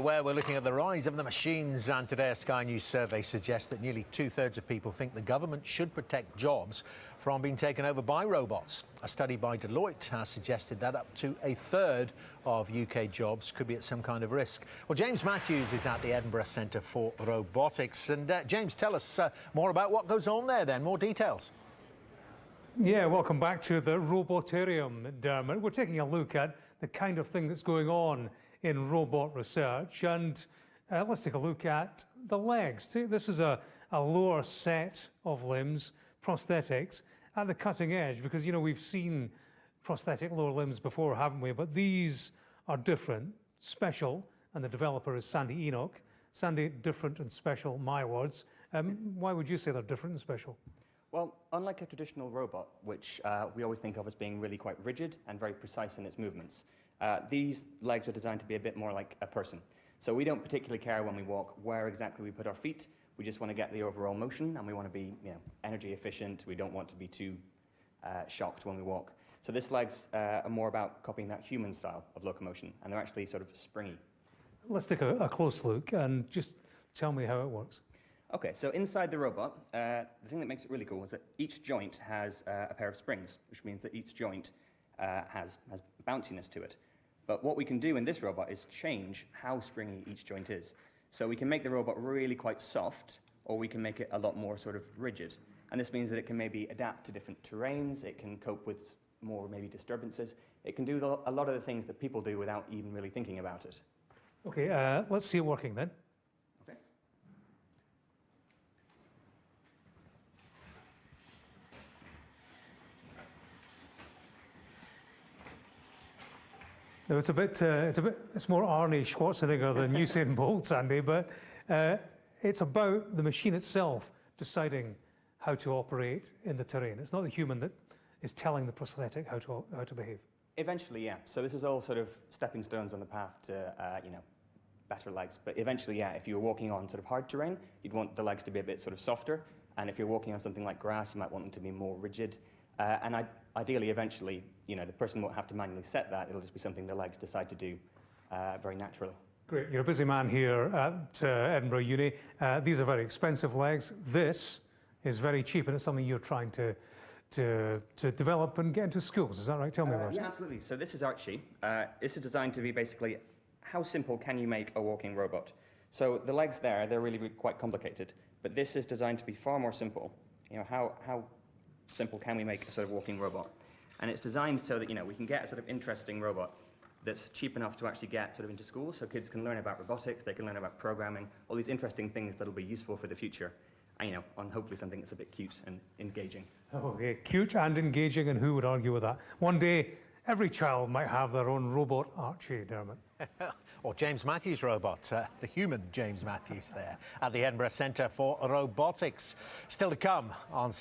Where we're looking at the rise of the machines, and today a Sky News survey suggests that nearly two-thirds of people think the government should protect jobs from being taken over by robots. A study by Deloitte has suggested that up to a third of UK jobs could be at some kind of risk. Well, James Matthews is at the Edinburgh Centre for Robotics. And James, tell us more about what goes on there then, more details. Yeah, welcome back to the Robotarium, Dermot. We're taking a look at the kind of thing that's going on in robot research, and let's take a look at the legs. This is a lower set of limbs, prosthetics, at the cutting edge, because, you know, we've seen prosthetic lower limbs before, haven't we? But these are different, special, and the developer is Sandy Enoch. Sandy, different and special, my words. Why would you say they're different and special? Well, unlike a traditional robot, which we always think of as being really quite rigid and very precise in its movements, these legs are designed to be a bit more like a person. So we don't particularly care when we walk where exactly we put our feet. We just want to get the overall motion, and we want to be, energy efficient. We don't want to be too shocked when we walk. So these legs are more about copying that human style of locomotion, and they're actually sort of springy. Let's take a close look and just tell me how it works. Okay, so inside the robot, the thing that makes it really cool is that each joint has a pair of springs, which means that each joint has bounciness to it. But what we can do in this robot is change how springy each joint is. So we can make the robot really quite soft, or we can make it a lot more sort of rigid. And this means that it can maybe adapt to different terrains, it can cope with more maybe disturbances, it can do a lot of the things that people do without even really thinking about it. Okay, let's see it working then. Okay. No, it's more Arnie Schwarzenegger than Usain Bolt, Sandy, but it's about the machine itself deciding how to operate in the terrain. It's not the human that is telling the prosthetic how to behave. Eventually, yeah. So this is all sort of stepping stones on the path to, better legs. But eventually, yeah, if you were walking on sort of hard terrain, you'd want the legs to be a bit sort of softer. And if you're walking on something like grass, you might want them to be more rigid. And ideally, eventually, the person won't have to manually set that. It'll just be something the legs decide to do very naturally. Great. You're a busy man here at Edinburgh Uni. These are very expensive legs. This is very cheap, and it's something you're trying to develop and get into schools. Is that right? Tell me about it. Yeah, absolutely. So this is Archie. This is designed to be basically how simple can you make a walking robot? So the legs there, they're really quite complicated, but this is designed to be far more simple. How simple can we make a sort of walking robot? And it's designed so that we can get a sort of interesting robot that's cheap enough to actually get sort of into school, so kids can learn about robotics, they can learn about programming, all these interesting things that'll be useful for the future, and on hopefully something that's a bit cute and engaging. Okay, cute and engaging, and who would argue with that? One day, every child might have their own robot Archie, Dermot. Or James Matthews' robot, the human James Matthews there at the Edinburgh Centre for Robotics. Still to come on